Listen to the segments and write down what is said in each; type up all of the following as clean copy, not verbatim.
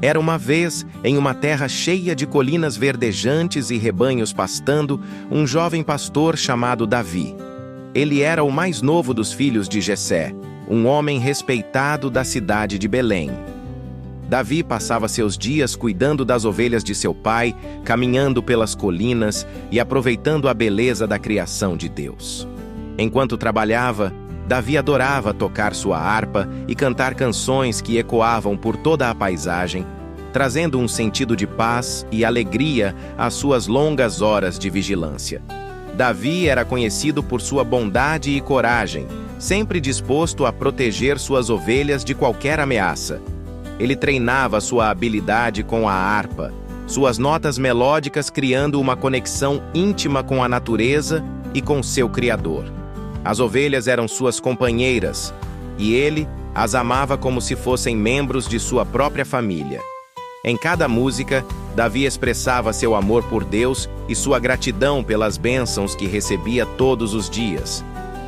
Era uma vez, em uma terra cheia de colinas verdejantes e rebanhos pastando, um jovem pastor chamado Davi. Ele era o mais novo dos filhos de Jessé, um homem respeitado da cidade de Belém. Davi passava seus dias cuidando das ovelhas de seu pai, caminhando pelas colinas e aproveitando a beleza da criação de Deus. Enquanto trabalhava, Davi adorava tocar sua harpa e cantar canções que ecoavam por toda a paisagem, trazendo um sentido de paz e alegria às suas longas horas de vigilância. Davi era conhecido por sua bondade e coragem, sempre disposto a proteger suas ovelhas de qualquer ameaça. Ele treinava sua habilidade com a harpa, suas notas melódicas criando uma conexão íntima com a natureza e com seu Criador. As ovelhas eram suas companheiras, e ele as amava como se fossem membros de sua própria família. Em cada música, Davi expressava seu amor por Deus e sua gratidão pelas bênçãos que recebia todos os dias.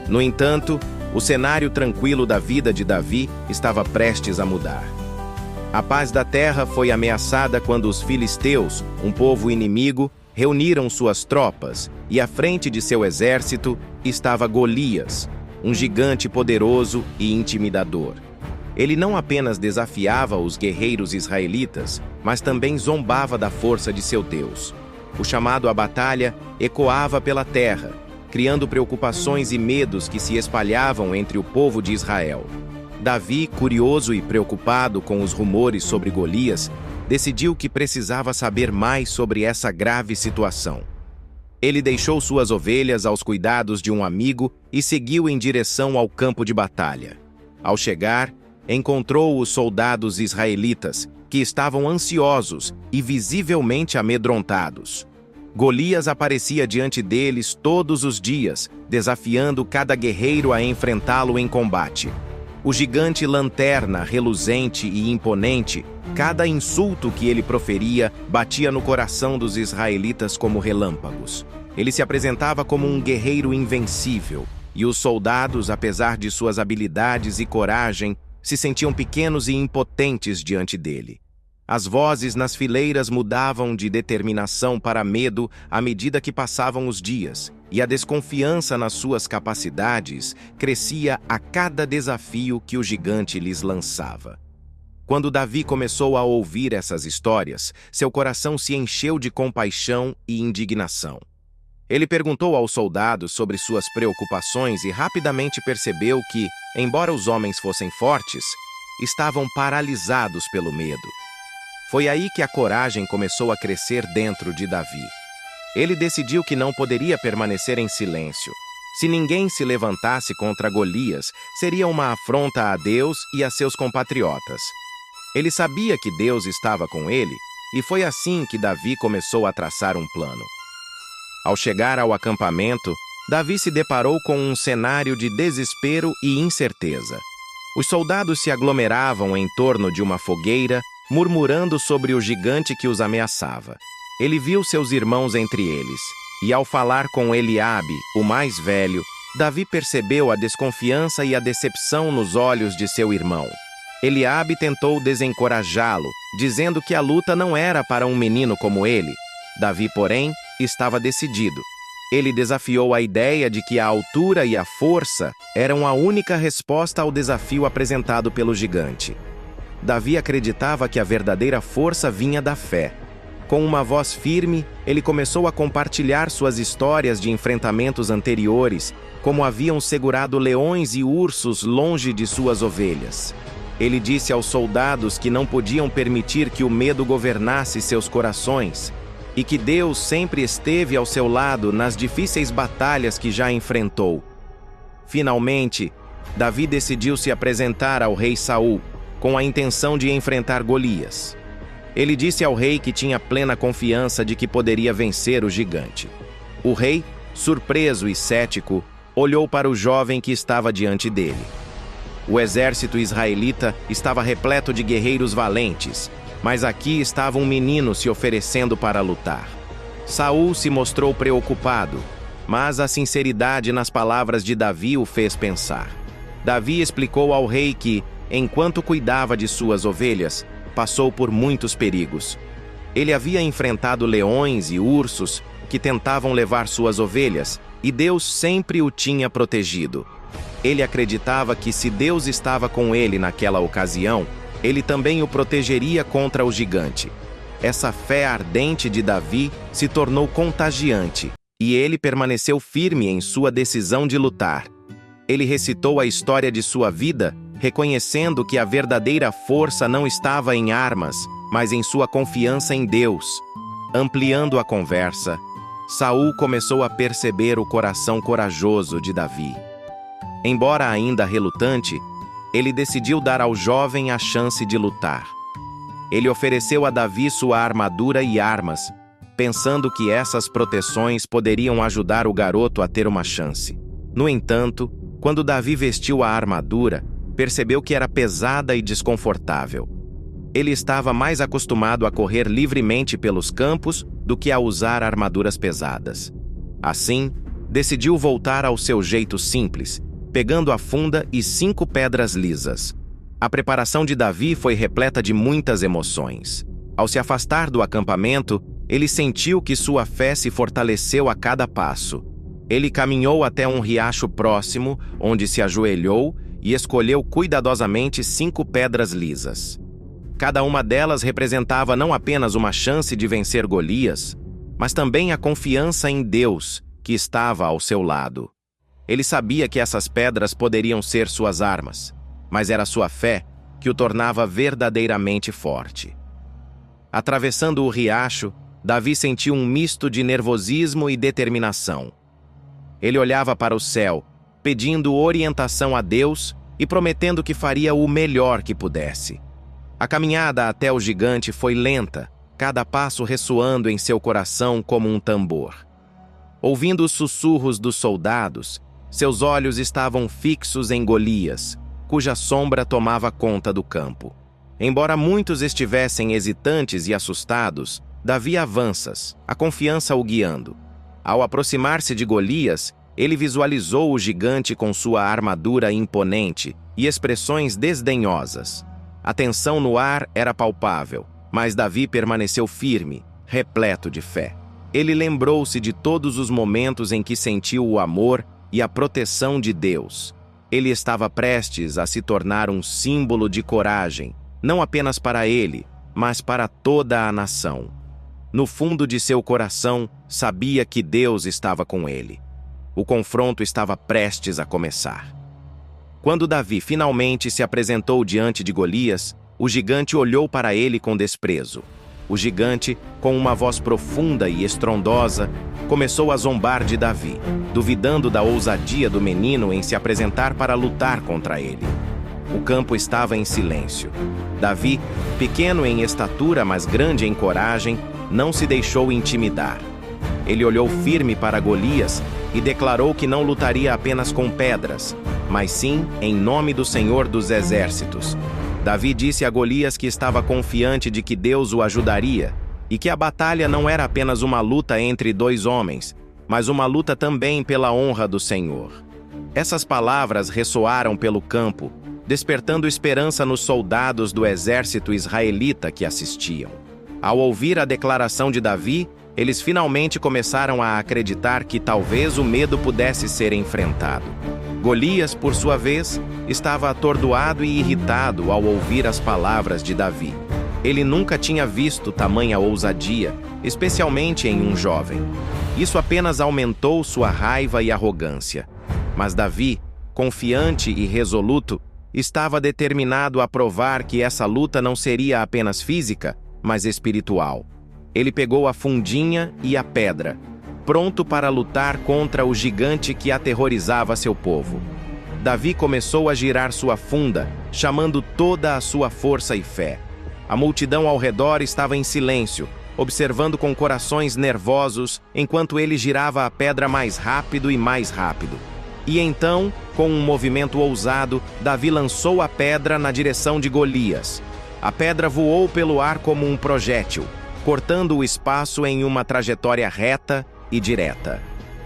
No entanto, o cenário tranquilo da vida de Davi estava prestes a mudar. A paz da terra foi ameaçada quando os filisteus, um povo inimigo, reuniram suas tropas, e à frente de seu exército estava Golias, um gigante poderoso e intimidador. Ele não apenas desafiava os guerreiros israelitas, mas também zombava da força de seu Deus. O chamado à batalha ecoava pela terra, criando preocupações e medos que se espalhavam entre o povo de Israel. Davi, curioso e preocupado com os rumores sobre Golias, decidiu que precisava saber mais sobre essa grave situação. Ele deixou suas ovelhas aos cuidados de um amigo e seguiu em direção ao campo de batalha. Ao chegar, encontrou os soldados israelitas, que estavam ansiosos e visivelmente amedrontados. Golias aparecia diante deles todos os dias, desafiando cada guerreiro a enfrentá-lo em combate. O gigante lanterna, reluzente e imponente, cada insulto que ele proferia batia no coração dos israelitas como relâmpagos. Ele se apresentava como um guerreiro invencível, e os soldados, apesar de suas habilidades e coragem, se sentiam pequenos e impotentes diante dele. As vozes nas fileiras mudavam de determinação para medo à medida que passavam os dias, e a desconfiança nas suas capacidades crescia a cada desafio que o gigante lhes lançava. Quando Davi começou a ouvir essas histórias, seu coração se encheu de compaixão e indignação. Ele perguntou aos soldados sobre suas preocupações e rapidamente percebeu que, embora os homens fossem fortes, estavam paralisados pelo medo. Foi aí que a coragem começou a crescer dentro de Davi. Ele decidiu que não poderia permanecer em silêncio. Se ninguém se levantasse contra Golias, seria uma afronta a Deus e a seus compatriotas. Ele sabia que Deus estava com ele, e foi assim que Davi começou a traçar um plano. Ao chegar ao acampamento, Davi se deparou com um cenário de desespero e incerteza. Os soldados se aglomeravam em torno de uma fogueira, murmurando sobre o gigante que os ameaçava. Ele viu seus irmãos entre eles, e ao falar com Eliabe, o mais velho, Davi percebeu a desconfiança e a decepção nos olhos de seu irmão. Eliabe tentou desencorajá-lo, dizendo que a luta não era para um menino como ele. Davi, porém, estava decidido. Ele desafiou a ideia de que a altura e a força eram a única resposta ao desafio apresentado pelo gigante. Davi acreditava que a verdadeira força vinha da fé. Com uma voz firme, ele começou a compartilhar suas histórias de enfrentamentos anteriores, como haviam segurado leões e ursos longe de suas ovelhas. Ele disse aos soldados que não podiam permitir que o medo governasse seus corações, e que Deus sempre esteve ao seu lado nas difíceis batalhas que já enfrentou. Finalmente, Davi decidiu se apresentar ao rei Saul, com a intenção de enfrentar Golias. Ele disse ao rei que tinha plena confiança de que poderia vencer o gigante. O rei, surpreso e cético, olhou para o jovem que estava diante dele. O exército israelita estava repleto de guerreiros valentes, mas aqui estava um menino se oferecendo para lutar. Saul se mostrou preocupado, mas a sinceridade nas palavras de Davi o fez pensar. Davi explicou ao rei que, enquanto cuidava de suas ovelhas, passou por muitos perigos. Ele havia enfrentado leões e ursos que tentavam levar suas ovelhas, e Deus sempre o tinha protegido. Ele acreditava que se Deus estava com ele naquela ocasião, ele também o protegeria contra o gigante. Essa fé ardente de Davi se tornou contagiante, e ele permaneceu firme em sua decisão de lutar. Ele recitou a história de sua vida, reconhecendo que a verdadeira força não estava em armas, mas em sua confiança em Deus. Ampliando a conversa, Saul começou a perceber o coração corajoso de Davi. Embora ainda relutante, ele decidiu dar ao jovem a chance de lutar. Ele ofereceu a Davi sua armadura e armas, pensando que essas proteções poderiam ajudar o garoto a ter uma chance. No entanto, quando Davi vestiu a armadura, percebeu que era pesada e desconfortável. Ele estava mais acostumado a correr livremente pelos campos do que a usar armaduras pesadas. Assim, decidiu voltar ao seu jeito simples, pegando a funda e 5 pedras lisas. A preparação de Davi foi repleta de muitas emoções. Ao se afastar do acampamento, ele sentiu que sua fé se fortaleceu a cada passo. Ele caminhou até um riacho próximo, onde se ajoelhou e escolheu cuidadosamente 5 pedras lisas. Cada uma delas representava não apenas uma chance de vencer Golias, mas também a confiança em Deus, que estava ao seu lado. Ele sabia que essas pedras poderiam ser suas armas, mas era sua fé que o tornava verdadeiramente forte. Atravessando o riacho, Davi sentiu um misto de nervosismo e determinação. Ele olhava para o céu, pedindo orientação a Deus e prometendo que faria o melhor que pudesse. A caminhada até o gigante foi lenta, cada passo ressoando em seu coração como um tambor. Ouvindo os sussurros dos soldados, seus olhos estavam fixos em Golias, cuja sombra tomava conta do campo. Embora muitos estivessem hesitantes e assustados, Davi avança, a confiança o guiando. Ao aproximar-se de Golias, ele visualizou o gigante com sua armadura imponente e expressões desdenhosas. A tensão no ar era palpável, mas Davi permaneceu firme, repleto de fé. Ele lembrou-se de todos os momentos em que sentiu o amor e a proteção de Deus. Ele estava prestes a se tornar um símbolo de coragem, não apenas para ele, mas para toda a nação. No fundo de seu coração, sabia que Deus estava com ele. O confronto estava prestes a começar. Quando Davi finalmente se apresentou diante de Golias, o gigante olhou para ele com desprezo. O gigante, com uma voz profunda e estrondosa, começou a zombar de Davi, duvidando da ousadia do menino em se apresentar para lutar contra ele. O campo estava em silêncio. Davi, pequeno em estatura, mas grande em coragem, não se deixou intimidar. Ele olhou firme para Golias e declarou que não lutaria apenas com pedras, mas sim em nome do Senhor dos Exércitos. Davi disse a Golias que estava confiante de que Deus o ajudaria e que a batalha não era apenas uma luta entre 2 homens, mas uma luta também pela honra do Senhor. Essas palavras ressoaram pelo campo, despertando esperança nos soldados do exército israelita que assistiam. Ao ouvir a declaração de Davi, eles finalmente começaram a acreditar que talvez o medo pudesse ser enfrentado. Golias, por sua vez, estava atordoado e irritado ao ouvir as palavras de Davi. Ele nunca tinha visto tamanha ousadia, especialmente em um jovem. Isso apenas aumentou sua raiva e arrogância. Mas Davi, confiante e resoluto, estava determinado a provar que essa luta não seria apenas física, mas espiritual. Ele pegou a fundinha e a pedra, pronto para lutar contra o gigante que aterrorizava seu povo. Davi começou a girar sua funda, chamando toda a sua força e fé. A multidão ao redor estava em silêncio, observando com corações nervosos, enquanto ele girava a pedra mais rápido e mais rápido. E então, com um movimento ousado, Davi lançou a pedra na direção de Golias. A pedra voou pelo ar como um projétil, cortando o espaço em uma trajetória reta e direta.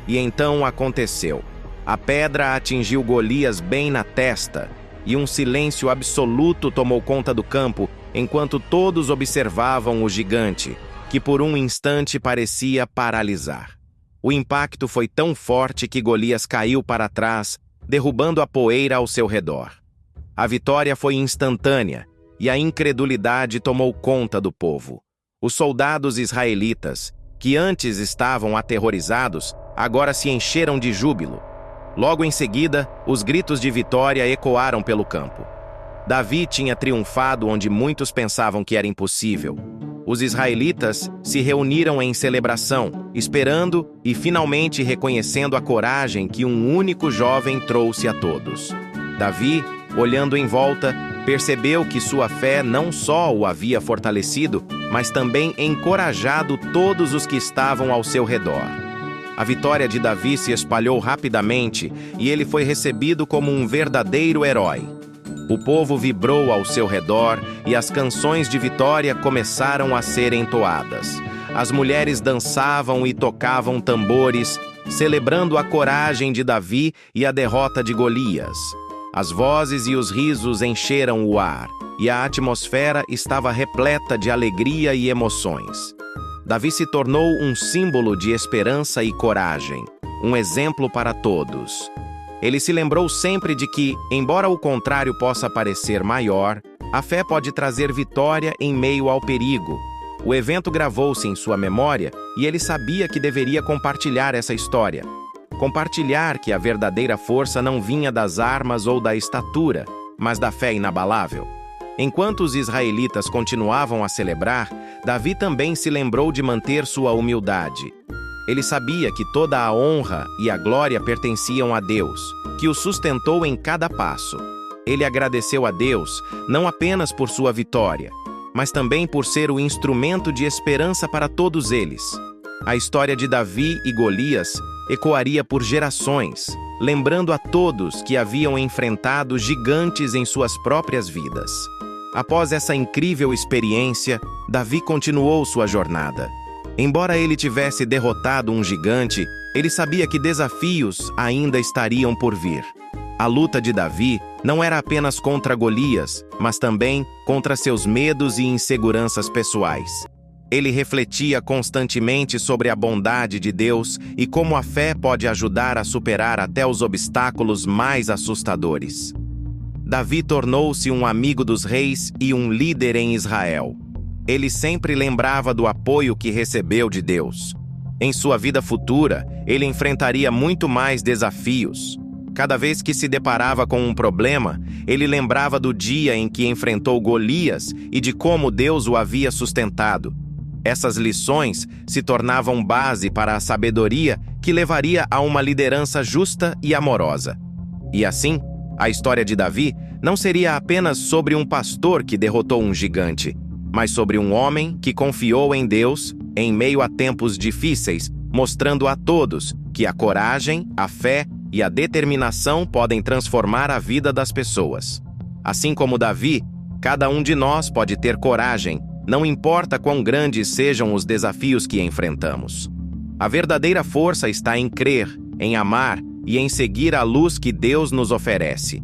E então aconteceu. A pedra atingiu Golias bem na testa, e um silêncio absoluto tomou conta do campo, enquanto todos observavam o gigante, que por um instante parecia paralisar. O impacto foi tão forte que Golias caiu para trás, derrubando a poeira ao seu redor. A vitória foi instantânea e a incredulidade tomou conta do povo. Os soldados israelitas, que antes estavam aterrorizados, agora se encheram de júbilo. Logo em seguida, os gritos de vitória ecoaram pelo campo. Davi tinha triunfado onde muitos pensavam que era impossível. Os israelitas se reuniram em celebração, esperando e finalmente reconhecendo a coragem que um único jovem trouxe a todos. Davi, olhando em volta, percebeu que sua fé não só o havia fortalecido, mas também encorajado todos os que estavam ao seu redor. A vitória de Davi se espalhou rapidamente e ele foi recebido como um verdadeiro herói. O povo vibrou ao seu redor e as canções de vitória começaram a ser entoadas. As mulheres dançavam e tocavam tambores, celebrando a coragem de Davi e a derrota de Golias. As vozes e os risos encheram o ar, e a atmosfera estava repleta de alegria e emoções. Davi se tornou um símbolo de esperança e coragem, um exemplo para todos. Ele se lembrou sempre de que, embora o contrário possa parecer maior, a fé pode trazer vitória em meio ao perigo. O evento gravou-se em sua memória e ele sabia que deveria compartilhar essa história. Compartilhar que a verdadeira força não vinha das armas ou da estatura, mas da fé inabalável. Enquanto os israelitas continuavam a celebrar, Davi também se lembrou de manter sua humildade. Ele sabia que toda a honra e a glória pertenciam a Deus, que o sustentou em cada passo. Ele agradeceu a Deus não apenas por sua vitória, mas também por ser o instrumento de esperança para todos eles. A história de Davi e Golias ecoaria por gerações, lembrando a todos que haviam enfrentado gigantes em suas próprias vidas. Após essa incrível experiência, Davi continuou sua jornada. Embora ele tivesse derrotado um gigante, ele sabia que desafios ainda estariam por vir. A luta de Davi não era apenas contra Golias, mas também contra seus medos e inseguranças pessoais. Ele refletia constantemente sobre a bondade de Deus e como a fé pode ajudar a superar até os obstáculos mais assustadores. Davi tornou-se um amigo dos reis e um líder em Israel. Ele sempre lembrava do apoio que recebeu de Deus. Em sua vida futura, ele enfrentaria muito mais desafios. Cada vez que se deparava com um problema, ele lembrava do dia em que enfrentou Golias e de como Deus o havia sustentado. Essas lições se tornavam base para a sabedoria que levaria a uma liderança justa e amorosa. E assim, a história de Davi não seria apenas sobre um pastor que derrotou um gigante, mas sobre um homem que confiou em Deus em meio a tempos difíceis, mostrando a todos que a coragem, a fé e a determinação podem transformar a vida das pessoas. Assim como Davi, cada um de nós pode ter coragem, não importa quão grandes sejam os desafios que enfrentamos. A verdadeira força está em crer, em amar e em seguir a luz que Deus nos oferece.